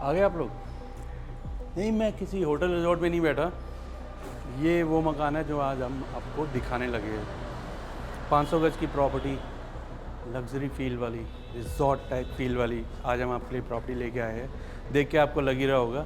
आ गए आप लोग? नहीं, मैं किसी होटल रिजॉर्ट में नहीं बैठा। ये वो मकान है जो आज हम आपको दिखाने लगे हैं। 500 गज की प्रॉपर्टी, लग्जरी फील वाली, रिजॉर्ट टाइप फील वाली आज हम आपके लिए प्रॉपर्टी लेके आए हैं। देख के आपको लग ही रहा होगा।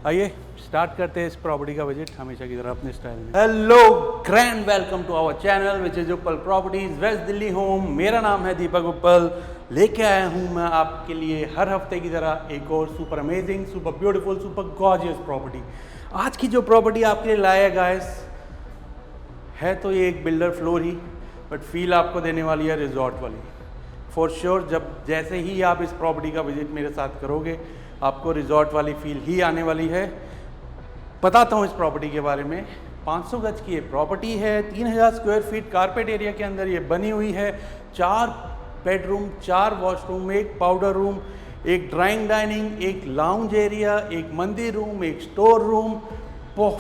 आइए स्टार्ट करते हैं इस प्रॉपर्टी का बजट हमेशा की तरह अपने स्टाइल में। Hello, grand welcome to our channel which is Upal properties west Delhi home. मेरा नाम है दीपक उपल। लेके आया हूँ मैं आपके लिए हर हफ्ते की तरह एक और super amazing, super beautiful, super gorgeous property. आज की जो प्रॉपर्टी आपके लिए लाया है गाइस, है तो ये एक builder floor he, but feel आपको देने वाली है रिजॉर्ट वाली। फॉर श्योर जब जैसे ही आप इस प्रॉपर्टी का विजिट मेरे साथ करोगे आपको रिजॉर्ट वाली फील ही आने वाली है। बताता हूँ इस प्रॉपर्टी के बारे में। 500 गज की ये प्रॉपर्टी है, 3000 स्क्वायर फीट कारपेट एरिया के अंदर ये बनी हुई है। 4 बेडरूम, 4 वॉशरूम, एक पाउडर रूम, एक ड्राइंग डाइनिंग, एक लाउंज एरिया, एक मंदिर रूम, एक store room,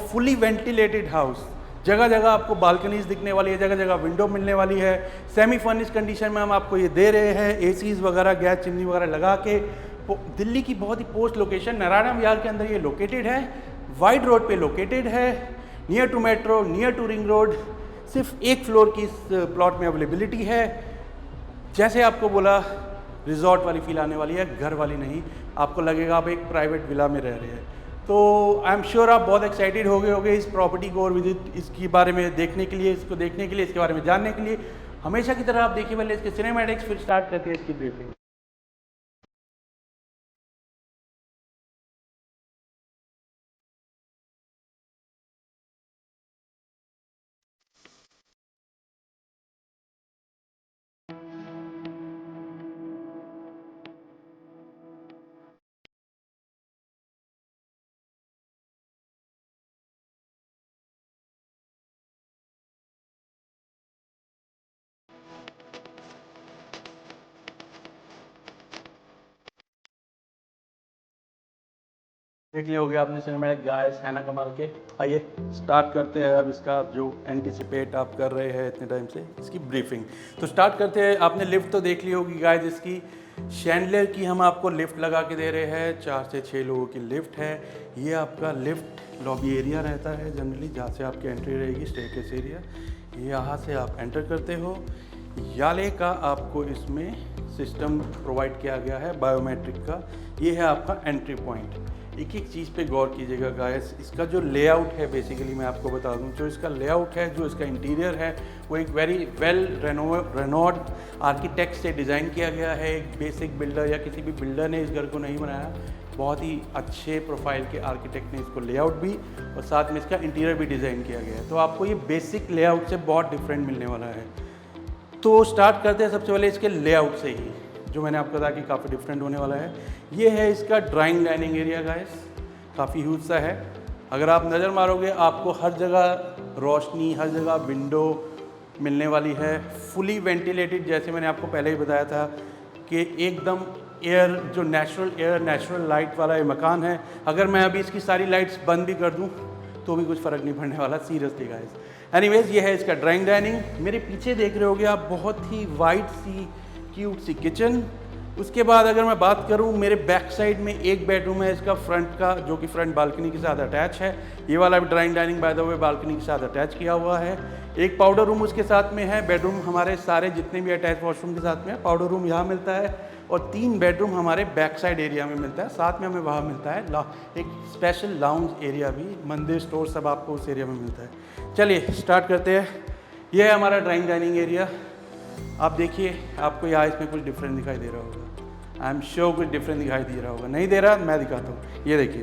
fully ventilated house. जगह जगह आपको बालकनीज दिखने वाली है, जगह जगह विंडो मिलने वाली है। सेमी फर्निश कंडीशन में हम आपको ये दे रहे हैं। एसीज वगैरह, गैस चिमनी वगैरह लगा के। दिल्ली की बहुत ही पोस्ट लोकेशन नारायण विहार के अंदर ये लोकेटेड है। वाइड रोड पे लोकेटेड है, near to metro, near to ring road. सिर्फ एक फ्लोर की इस प्लॉट में अवेलेबिलिटी है। जैसे आपको बोला, रिजॉर्ट वाली फील आने वाली है, घर वाली नहीं। आपको लगेगा आप एक प्राइवेट विला में रह रहे हैं। तो आई एम श्योर आप बहुत एक्साइटेड हो गए होंगे इस प्रॉपर्टी को और विजिट इसके बारे में देखने के लिए, इसको देखने के लिए, इसके बारे में जानने के लिए। हमेशा की तरह आप देखिए पहले इसके सिनेमैटिक्स, फिर स्टार्ट करते हैं इसकी ब्रीफिंग। देख लिया हो गया आपने सिनेमैटिक, गाइस है ना कमाल के। आइए स्टार्ट करते हैं अब इसका जो एंटिसिपेट आप कर रहे हैं इतने टाइम से, इसकी ब्रीफिंग। तो स्टार्ट करते हैं। आपने लिफ्ट तो देख ली होगी गाइस, इसकी शैंडलियर की हम आपको लिफ्ट लगा के दे रहे हैं। 4 से 6 लोगों की लिफ्ट है। ये आपका लिफ्ट लॉबी एरिया रहता है जनरली, जहाँ से आपकी एंट्री रहेगी, स्टेयरकेस एरिया। यहाँ से आप एंटर करते हो। याले का आपको इसमें सिस्टम प्रोवाइड किया गया है बायोमेट्रिक का। ये है आपका एंट्री पॉइंट। एक एक चीज़ पे गौर कीजिएगा गाइस। इसका जो लेआउट है, बेसिकली मैं आपको बता दूं, जो इसका लेआउट है, जो इसका इंटीरियर है, वो एक वेरी वेल रेनोड आर्किटेक्ट से डिज़ाइन किया गया है। एक बेसिक बिल्डर या किसी भी बिल्डर ने इस घर को नहीं बनाया। बहुत ही अच्छे प्रोफाइल के आर्किटेक्ट ने इसको लेआउट भी और साथ में इसका इंटीरियर भी डिज़ाइन किया गया है। तो आपको ये बेसिक लेआउट से बहुत डिफरेंट मिलने वाला है। तो स्टार्ट करते हैं सबसे पहले इसके लेआउट से ही, जो मैंने आपको कहा कि काफ़ी डिफरेंट होने वाला है। ये है इसका ड्राइंग डाइनिंग एरिया गाइस, काफ़ी ह्यूज सा है। अगर आप नज़र मारोगे आपको हर जगह रोशनी, हर जगह विंडो मिलने वाली है। फुली वेंटिलेटेड, जैसे मैंने आपको पहले ही बताया था कि एकदम एयर, जो नेचुरल एयर, नेचुरल लाइट वाला ये मकान है। अगर मैं अभी इसकी सारी लाइट्स बंद भी कर दूं तो भी कुछ फ़र्क नहीं पड़ने वाला, सीरियसली गाइस। एनीवेज, ये है इसका ड्राइंग डाइनिंग। मेरे पीछे देख रहे होगे आप बहुत ही वाइड सी, क्यूट सी किचन। उसके बाद अगर मैं बात करूं, मेरे बैक साइड में एक बेडरूम है इसका फ्रंट का, जो कि फ्रंट बालकनी के साथ अटैच है। ये वाला भी drawing dining by the way balcony के साथ अटैच किया हुआ है। एक पाउडर रूम उसके साथ में है। बेडरूम हमारे सारे जितने भी अटैच वॉशरूम के साथ में है। पाउडर रूम यहाँ मिलता है और 3 बेडरूम हमारे बैक साइड एरिया में मिलता है। साथ में हमें वहाँ मिलता है एक स्पेशल लाउंज एरिया भी, मंदिर, स्टोर सब आपको उस एरिया में मिलता है। चलिए स्टार्ट करते हैं। यह है हमारा ड्राइंग डाइनिंग एरिया। आप देखिए, आपको यहाँ इसमें कुछ डिफरेंट दिखाई दे रहा होगा। आई एम श्योर कुछ डिफरेंट दिखाई दे रहा होगा। नहीं दे रहा, मैं दिखाता हूँ। ये देखिए,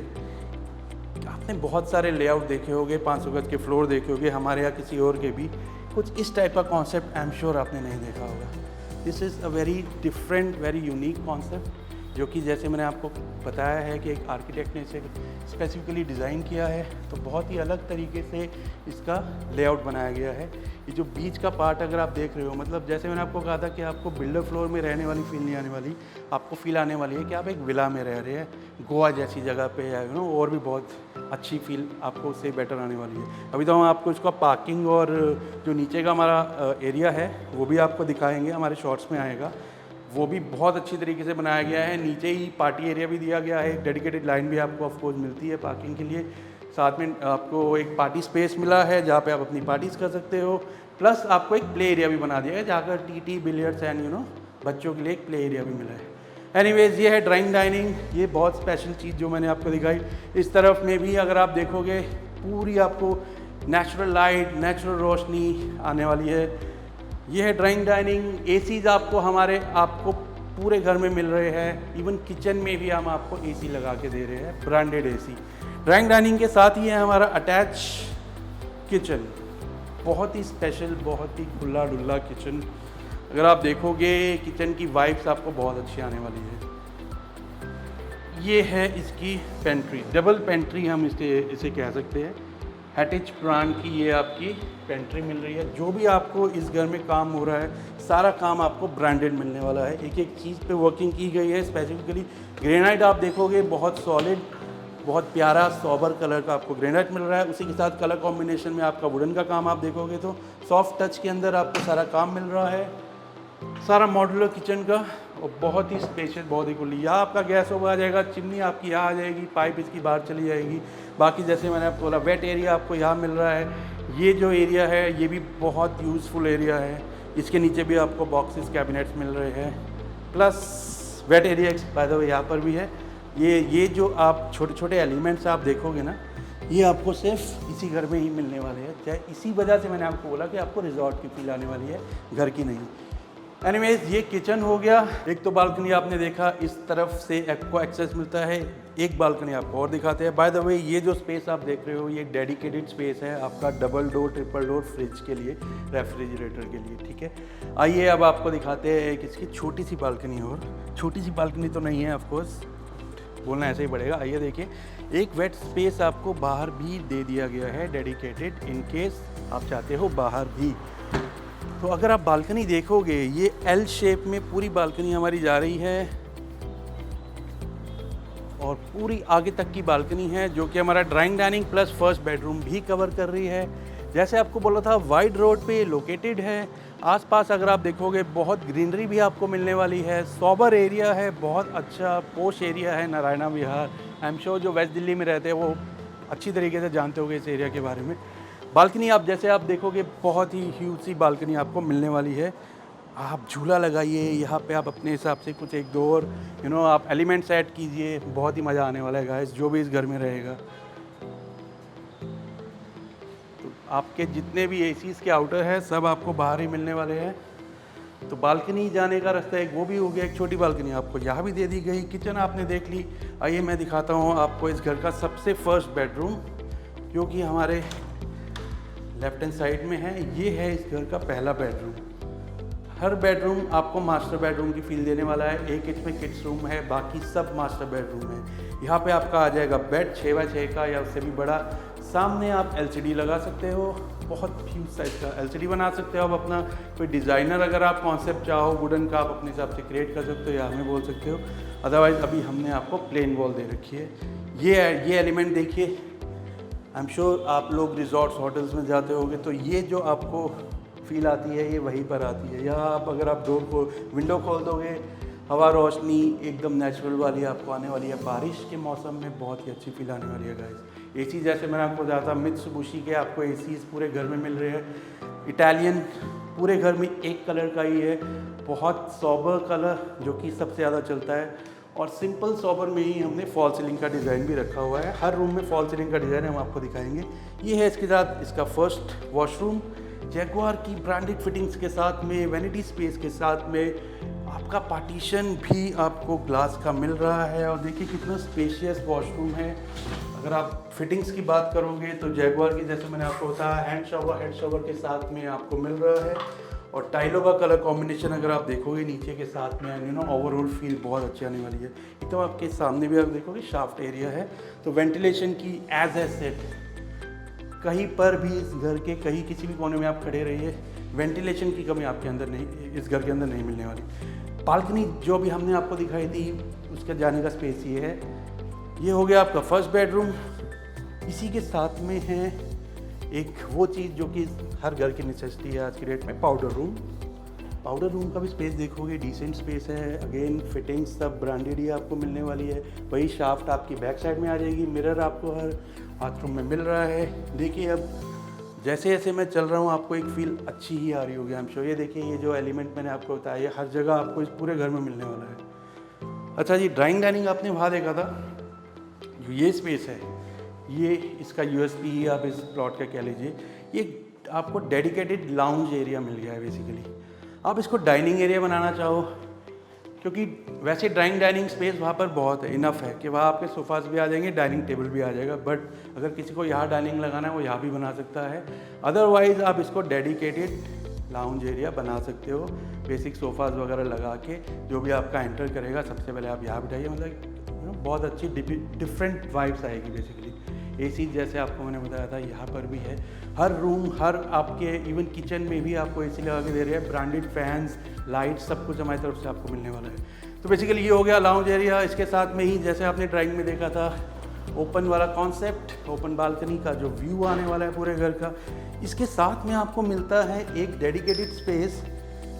आपने बहुत सारे लेआउट देखे होंगे, 500 गज के फ्लोर देखे होंगे, हमारे यहाँ किसी और के भी। कुछ इस टाइप का कॉन्सेप्ट आई एम श्योर आपने नहीं देखा होगा। This is a very different, very unique concept, जो कि जैसे मैंने आपको बताया है कि एक आर्किटेक्ट ने इसे स्पेसिफिकली डिज़ाइन किया है। तो बहुत ही अलग तरीके से इसका लेआउट बनाया गया है। ये जो बीच का पार्ट अगर आप देख रहे हो, मतलब जैसे मैंने आपको कहा था कि आपको बिल्डर फ्लोर में रहने वाली फील नहीं आने वाली, आपको फील आने वाली है कि आप एक विला में रह रहे हैं, गोवा जैसी जगह पे है, और भी बहुत अच्छी फील आपको उससे बेटर आने वाली है। अभी तो हम आपको इसका पार्किंग और जो नीचे का हमारा एरिया है वो भी आपको दिखाएंगे, हमारे शॉर्ट्स में आएगा। वो भी बहुत अच्छी तरीके से बनाया गया है। नीचे ही पार्टी एरिया भी दिया गया है, डेडिकेटेड लाइन भी आपको ऑफ कोर्स मिलती है पार्किंग के लिए। साथ में आपको एक पार्टी स्पेस मिला है जहाँ पे आप अपनी पार्टीज़ कर सकते हो। प्लस आपको एक प्ले एरिया भी बना दिया है जहाँ टी बिलियर्ड्स एंड बच्चों के लिए एक प्ले एरिया भी मिला है। एनीवेज ये है ड्राइंग डाइनिंग, ये बहुत स्पेशल चीज़ जो मैंने आपको दिखाई। इस तरफ में भी अगर आप देखोगे पूरी आपको नेचुरल लाइट, नेचुरल रोशनी आने वाली है। ये है ड्राइंग डाइनिंग। एसीज़ आपको पूरे घर में मिल रहे हैं। इवन किचन में भी हम आपको एसी लगा के दे रहे हैं, ब्रांडेड एसी। ड्राइंग डाइनिंग के साथ ही है हमारा अटैच किचन, बहुत ही स्पेशल, बहुत ही खुला डुल्ला किचन। अगर आप देखोगे किचन की वाइब्स आपको बहुत अच्छी आने वाली है। ये है इसकी पेंट्री, डबल पेंट्री हम इसे कह सकते हैं। हैटिच ब्रांड की ये आपकी पेंट्री मिल रही है। जो भी आपको इस घर में काम हो रहा है, सारा काम आपको ब्रांडेड मिलने वाला है। एक एक चीज़ पे वर्किंग की गई है। स्पेसिफिकली ग्रेनाइट आप देखोगे बहुत सॉलिड, बहुत प्यारा सॉबर कलर का आपको ग्रेनाइट मिल रहा है। उसी के साथ कलर कॉम्बिनेशन में आपका वुडन का काम आप देखोगे तो सॉफ्ट टच के अंदर आपको सारा काम मिल रहा है। सारा मॉड्यूलर किचन का, और बहुत ही स्पेशियस, बहुत ही खुली। यहाँ आपका गैस ओवर आ जाएगा, चिमनी आपकी यहाँ आ जाएगी, पाइप इसकी बाहर चली जाएगी। बाकी जैसे मैंने आपको बोला वेट एरिया आपको यहाँ मिल रहा है। ये जो एरिया है ये भी बहुत यूज़फुल एरिया है। इसके नीचे भी आपको बॉक्सेस कैबिनेट्स मिल रहे हैं। Plus wait area by the way यहाँ पर भी है। ये जो आप छोटे छोटे एलिमेंट्स आप देखोगे ना, ये आपको सिर्फ इसी घर में ही मिलने वाले हैं। चाहे इसी वजह से मैंने आपको बोला कि आपको रिजॉर्ट की फील आने वाली है, घर की नहीं। एनीवेज ये किचन हो गया। एक तो बालकनी आपने देखा, इस तरफ से आपको एक्सेस मिलता है। एक बालकनी आपको और दिखाते हैं। बाय द वे ये जो स्पेस आप देख रहे हो ये डेडिकेटेड स्पेस है आपका double door, triple door fridge के लिए, रेफ्रिजरेटर के लिए, ठीक है। आइए अब आपको दिखाते हैं एक इसकी छोटी सी बालकनी। और छोटी सी बालकनी तो नहीं है, ऑफकोर्स बोलना ऐसे ही पड़ेगा। आइए देखिए, एक वेट स्पेस आपको बाहर भी दे दिया गया है डेडिकेटेड, इन केस आप चाहते हो बाहर भी। तो अगर आप बालकनी देखोगे ये एल शेप में पूरी बालकनी हमारी जा रही है, और पूरी आगे तक की बालकनी है जो कि हमारा drawing dining plus first bedroom भी कवर कर रही है। जैसे आपको बोला था वाइड रोड पे लोकेटेड है। आसपास अगर आप देखोगे बहुत ग्रीनरी भी आपको मिलने वाली है। सॉबर एरिया है, बहुत अच्छा पोश एरिया है नारायणा विहार। आई एम श्योर जो वेस्ट दिल्ली में रहते हैं वो अच्छी तरीके से जानते होंगे इस एरिया के बारे में। बालकनी आप देखोगे बहुत ही ह्यूज सी बालकनी आपको मिलने वाली है। आप झूला लगाइए यहाँ पे, आप अपने हिसाब से कुछ एक दो और आप एलिमेंट्स ऐड कीजिए, बहुत ही मज़ा आने वाला है गाइस जो भी इस घर में रहेगा। तो आपके जितने भी एसीज़ के आउटर है सब आपको बाहर ही मिलने वाले हैं। तो बालकनी जाने का रास्ता एक वो भी हो गया। एक छोटी बालकनी आपको यहाँ भी दे दी गई। किचन आपने देख ली। आइए मैं दिखाता हूँ आपको इस घर का सबसे फर्स्ट बेडरूम, जो कि हमारे लेफ्ट हैंड साइड में है। ये है इस घर का पहला बेडरूम। हर बेडरूम आपको मास्टर बेडरूम की फील देने वाला है। एक इसमें किड्स रूम है, बाकी सब मास्टर बेडरूम है। यहाँ पे आपका आ जाएगा बेड 6x6 का या उससे भी बड़ा। सामने आप LCD लगा सकते हो, बहुत ह्यूज साइज का LCD बना सकते हो आप अपना। कोई डिज़ाइनर अगर आप कॉन्सेप्ट चाहो वुडन का, आप अपने हिसाब से क्रिएट कर सकते हो या हमें बोल सकते हो। अदरवाइज़ अभी हमने आपको प्लेन वॉल दे रखी है। ये एलिमेंट देखिए, आई एम श्योर आप लोग रिजॉर्ट्स होटल्स में जाते होंगे तो ये जो आपको फील आती है ये वहीं पर आती है। यहाँ आप अगर आप विंडो खोल दोगे, हवा रोशनी एकदम नेचुरल वाली आपको आने वाली है। बारिश के मौसम में बहुत ही अच्छी फील आने वाली है गाइस। एसी जैसे मैंने आपको बताया था मित्सुबिशी के आपको एसीज पूरे घर में मिल रहे हैं। इटालियन पूरे घर में एक कलर का ही है, बहुत सॉबर कलर जो कि सबसे ज़्यादा चलता है। और सिंपल सॉबर में ही हमने फॉल सीलिंग का डिज़ाइन भी रखा हुआ है। हर रूम में फॉल सीलिंग का डिज़ाइन हम आपको दिखाएंगे। ये है इसके साथ इसका फर्स्ट वॉशरूम, जैगुआर की ब्रांडेड फिटिंग्स के साथ में, वैनिटी स्पेस के साथ में। आपका पार्टीशन भी आपको ग्लास का मिल रहा है। और देखिए कितना स्पेशियस वॉशरूम है। अगर आप फिटिंग्स की बात करोगे तो जैगुआर की, जैसे मैंने आपको बताया, हैंड शावर हेड शावर के साथ में आपको मिल रहा है। और टाइलों का कलर कॉम्बिनेशन अगर आप देखोगे नीचे के साथ में ओवरऑल फील बहुत अच्छी आने वाली है। एकदम आपके सामने भी आप देखोगे शाफ्ट एरिया है। तो वेंटिलेशन की एज ए सेट कहीं पर भी इस घर के कहीं किसी भी कोने में आप खड़े रहिए, वेंटिलेशन की कमी आपके अंदर नहीं, इस घर के अंदर नहीं मिलने वाली। बालकनी जो भी हमने आपको दिखाई थी उसका जाने का स्पेस ये है। ये हो गया आपका फर्स्ट बेडरूम। इसी के साथ में है एक वो चीज़ जो कि हर घर की नेसेसिटी है आज की डेट में, पाउडर रूम। पाउडर रूम का भी स्पेस देखोगे, डिसेंट स्पेस है। अगेन फिटिंग्स सब ब्रांडेड ही आपको मिलने वाली है। वही शाफ्ट आपकी बैक साइड में आ जाएगी। मिरर आपको हर बाथरूम में मिल रहा है। देखिए अब जैसे जैसे मैं चल रहा हूँ आपको एक फील अच्छी ही आ रही होगी, आई एम श्योर। ये देखिए ये जो एलिमेंट मैंने आपको बताया ये हर जगह आपको इस पूरे घर में मिलने वाला है। अच्छा जी, ड्राइंग डाइनिंग आपने वहाँ देखा था, जो ये स्पेस है ये इसका यूएसपी ही आप इस प्लॉट का कह लीजिए। ये आपको डेडिकेटेड लाउंज एरिया मिल गया है बेसिकली। आप इसको डाइनिंग एरिया बनाना चाहो, क्योंकि वैसे ड्राइंग डाइनिंग स्पेस वहाँ पर बहुत है, इनफ है कि वहाँ आपके सोफ़ास भी आ जाएंगे, डाइनिंग टेबल भी आ जाएगा। बट अगर किसी को यहाँ डाइनिंग लगाना है वो यहाँ भी बना सकता है। अदरवाइज़ आप इसको डेडिकेटेड लाउंज एरिया बना सकते हो, बेसिक सोफ़ाज वगैरह लगा के। जो भी आपका एंटर करेगा सबसे पहले आप यहाँ बिठाइए, मतलब बहुत अच्छी डिफरेंट वाइब्स आएगी बेसिकली। एसी जैसे आपको मैंने बताया था यहाँ पर भी है। हर रूम, हर आपके इवन किचन में भी आपको एसी लगा के दे रहे हैं। ब्रांडेड फैंस, लाइट, सब कुछ हमारी तरफ से आपको मिलने वाला है। तो बेसिकली ये हो गया लाउंज एरिया। इसके साथ में ही जैसे आपने ड्राइंग में देखा था ओपन वाला कॉन्सेप्ट, ओपन बालकनी का जो व्यू आने वाला है पूरे घर का, इसके साथ में आपको मिलता है एक डेडिकेटेड स्पेस।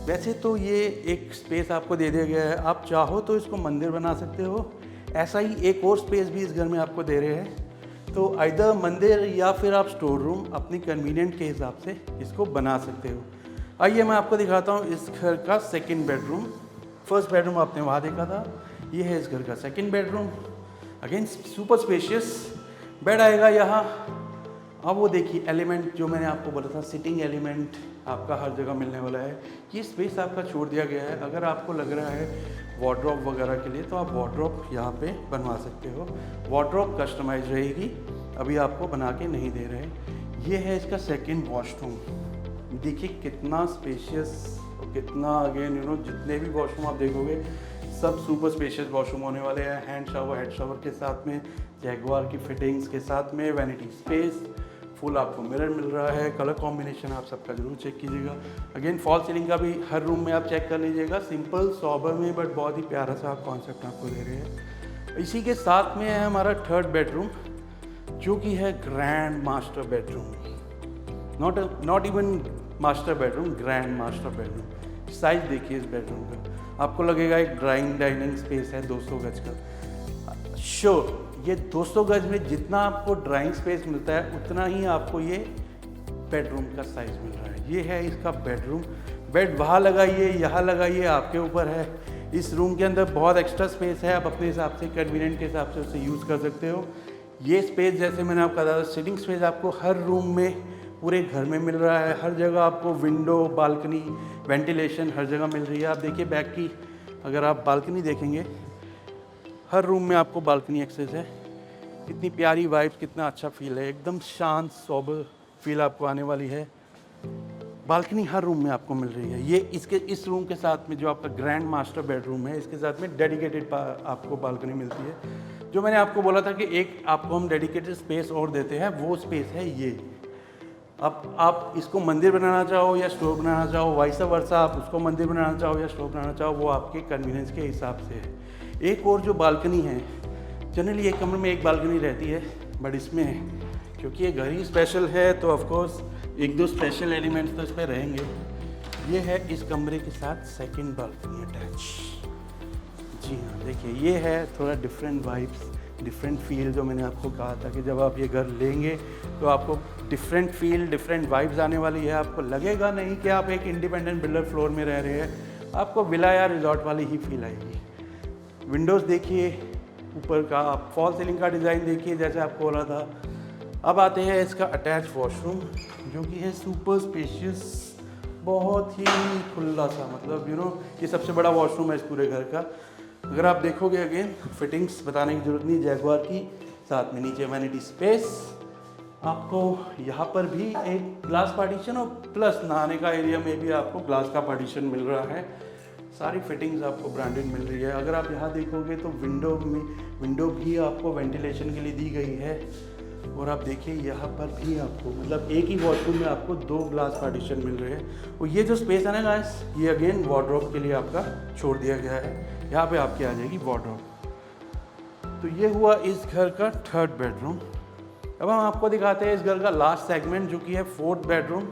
वैसे तो ये एक स्पेस आपको दे दिया गया है, आप चाहो तो इसको मंदिर बना सकते हो। ऐसा ही एक और स्पेस भी इस घर में आपको दे रहे हैं। तो आइदर मंदिर या फिर आप स्टोर रूम अपनी कन्वीनियंट के हिसाब से इसको बना सकते हो। आइए मैं आपको दिखाता हूँ इस घर का सेकंड बेडरूम। फर्स्ट बेडरूम आपने वहाँ देखा था, ये है इस घर का second bedroom. Again super spacious bed आएगा यहाँ। अब वो देखिए एलिमेंट जो मैंने आपको बोला था, सिटिंग एलिमेंट आपका हर जगह मिलने वाला है। ये स्पेस आपका छोड़ दिया गया है। अगर आपको लग रहा है वार्डरोब वगैरह के लिए तो आप वार्डरोब यहाँ पे बनवा सकते हो। वार्डरोब कस्टमाइज रहेगी, अभी आपको बना के नहीं दे रहे। ये है इसका सेकंड वॉशरूम। देखिए कितना स्पेशियस और कितना, अगेन जितने भी वॉशरूम आप देखोगे सब सुपर स्पेशियस वॉशरूम होने वाले हैं। हैंड शावर, हेड शावर के साथ में, जैगुआर की फिटिंग्स के साथ में, वैनिटी स्पेस, फुल आपको मिरर मिल रहा है। कलर कॉम्बिनेशन आप सबका जरूर चेक कीजिएगा। अगेन फॉल सीलिंग का भी हर रूम में आप चेक कर लीजिएगा। सिंपल सॉबर में बट बहुत ही प्यारा सा कॉन्सेप्ट आपको दे रहे हैं। इसी के साथ में है हमारा थर्ड बेडरूम, जो कि है grand master bedroom. Not even master bedroom, grand master bedroom. Size देखिए इस बेडरूम का, आपको लगेगा एक ड्राइंग डाइनिंग स्पेस है 200 गज का। श्योर ये 200 गज में जितना आपको ड्राइंग स्पेस मिलता है उतना ही आपको ये बेडरूम का साइज़ मिल रहा है। ये है इसका बेडरूम। बेड वहाँ लगाइए, यहाँ लगाइए, आपके ऊपर है। इस रूम के अंदर बहुत एक्स्ट्रा स्पेस है, आप अपने हिसाब से कन्वीनियंट के हिसाब से उसे यूज़ कर सकते हो। ये स्पेस जैसे मैंने आपको कहा था, सिटिंग स्पेस आपको हर रूम में पूरे घर में मिल रहा है। हर जगह आपको विंडो, बालकनी, वेंटिलेशन हर जगह मिल रही है। आप देखिए बैक की, अगर आप बालकनी देखेंगे हर रूम में आपको बालकनी एक्सेस है। कितनी प्यारी वाइब्स, कितना अच्छा फील है, एकदम शांत सोबर फील आपको आने वाली है। बालकनी हर रूम में आपको मिल रही है। ये इस रूम के साथ में जो आपका ग्रैंड मास्टर बेडरूम है, इसके साथ में डेडिकेटेड आपको बालकनी मिलती है। जो मैंने आपको बोला था कि एक आपको हम डेडिकेटेड स्पेस और देते हैं, वो स्पेस है ये। अब आप इसको मंदिर बनाना चाहो या स्टोर बनाना चाहो, वाइस वर्सा, आप उसको मंदिर बनाना चाहो या स्टोर बनाना चाहो, वो आपके कन्वीनियंस के हिसाब से है। एक और जो बालकनी है, जनरली एक कमरे में एक बालकनी रहती है, बट इसमें क्योंकि ये घर ही स्पेशल है तो ऑफकोर्स एक दो स्पेशल एलिमेंट्स तो इस पर रहेंगे। ये है इस कमरे के साथ सेकंड बालकनी अटैच। जी हाँ, देखिए ये है थोड़ा डिफरेंट वाइब्स, डिफरेंट फील। जो मैंने आपको कहा था कि जब आप ये घर लेंगे तो आपको डिफरेंट फील, डिफरेंट वाइब्स आने वाली है। आपको लगेगा नहीं कि आप एक इंडिपेंडेंट बिल्डर फ्लोर में रह रहे हैं, आपको विला या रिजॉर्ट वाली ही फील आएगी। विंडोज़ देखिए ऊपर का, आप फॉल सीलिंग का डिज़ाइन देखिए जैसे आपको बोला था। अब आते हैं इसका अटैच वॉशरूम, जो कि है सुपर स्पेशियस, बहुत ही खुला सा, मतलब ये सबसे बड़ा वॉशरूम है इस पूरे घर का। अगर आप देखोगे अगेन फिटिंग्स बताने की जरूरत नहीं, जैगुआर की, साथ में नीचे वैनिटी स्पेस, आपको यहाँ पर भी एक ग्लास पार्टीशन और प्लस नहाने का एरिया में भी आपको ग्लास का पार्टीशन मिल रहा है। सारी फिटिंग्स आपको ब्रांडेड मिल रही है। अगर आप यहाँ देखोगे तो विंडो भी आपको वेंटिलेशन के लिए दी गई है। और आप देखिए यहाँ पर भी आपको, मतलब एक ही वॉशरूम में आपको 2 ग्लास पार्टीशन मिल रहे हैं। और ये जो स्पेस है ना गाइस, ये अगेन वार्डरोब के लिए आपका छोड़ दिया गया है। यहाँ पे आपकी आ जाएगी वार्डरोब। तो ये हुआ इस घर का थर्ड बेडरूम। अब हम आपको दिखाते हैं इस घर का लास्ट सेगमेंट, जो कि है फोर्थ बेडरूम।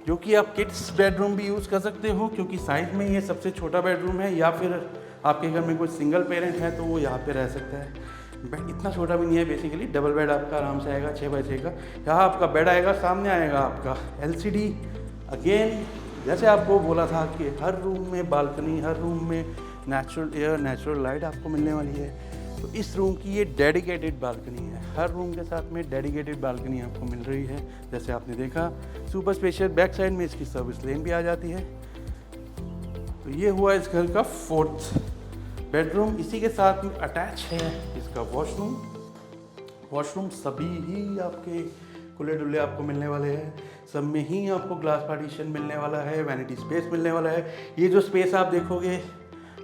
जो कि आप किड्स बेडरूम भी यूज़ कर सकते हो, क्योंकि साइज़ में ये सबसे छोटा बेडरूम है, या फिर आपके घर में कोई सिंगल पेरेंट है तो वो यहाँ पे रह सकता है। बेड इतना छोटा भी नहीं है, बेसिकली डबल बेड आपका आराम से आएगा 6x6 का। यहाँ आपका बेड आएगा, सामने आएगा आपका LCD। अगेन जैसे आपको बोला था कि हर रूम में बालकनी, हर रूम में नेचुरल एयर, नेचुरल लाइट आपको मिलने वाली है। तो इस रूम की ये डेडिकेटेड बालकनी है, हर रूम के साथ में डेडिकेटेड बालकनी आपको मिल रही है। जैसे आपने देखा सुपर स्पेशियल, बैक साइड में इसकी सर्विस लेन भी आ जाती है। तो ये हुआ इस घर का 4th बेडरूम। इसी के साथ में अटैच है इसका वॉशरूम। वॉशरूम सभी ही आपके खुले डुल्ले आपको मिलने वाले हैं, सब में ही आपको ग्लास पार्टीशन मिलने वाला है, वैनिटी स्पेस मिलने वाला है। ये जो स्पेस आप देखोगे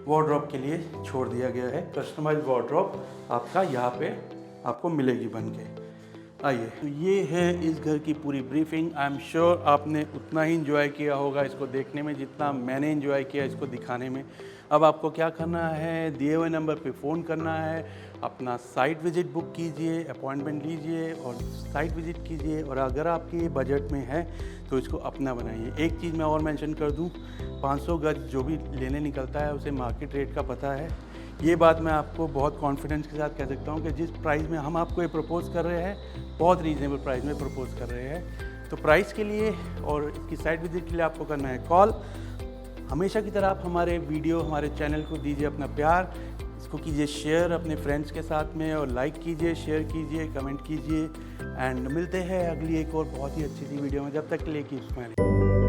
वार्डरोब के लिए छोड़ दिया गया है, कस्टमाइज्ड वार्डरोब आपका यहाँ पे आपको मिलेगी बन के। आइए, तो ये है इस घर की पूरी ब्रीफिंग। आई एम श्योर आपने उतना ही इंजॉय किया होगा इसको देखने में जितना मैंने इंजॉय किया इसको दिखाने में। अब आपको क्या करना है, दिए हुए नंबर पे फ़ोन करना है, अपना साइट विज़िट बुक कीजिए, अपॉइंटमेंट लीजिए और साइट विज़िट कीजिए। और अगर आपके बजट में है तो इसको अपना बनाइए। एक चीज़ मैं और मेंशन कर दूं, 500 गज जो भी लेने निकलता है उसे मार्केट रेट का पता है। ये बात मैं आपको बहुत कॉन्फिडेंस के साथ कह सकता हूँ कि जिस प्राइस में हम आपको ये प्रपोज़ कर रहे हैं, बहुत रीज़नेबल प्राइस में प्रपोज़ कर रहे हैं। तो प्राइस के लिए और इसकी साइट विज़िट के लिए आपको करना है कॉल। हमेशा की तरह आप हमारे वीडियो, हमारे चैनल को दीजिए अपना प्यार, इसको कीजिए शेयर अपने फ्रेंड्स के साथ में, और लाइक कीजिए, शेयर कीजिए, कमेंट कीजिए। एंड मिलते हैं अगली एक और बहुत ही अच्छी सी वीडियो में। जब तक के लिए कीप स्माइलिंग।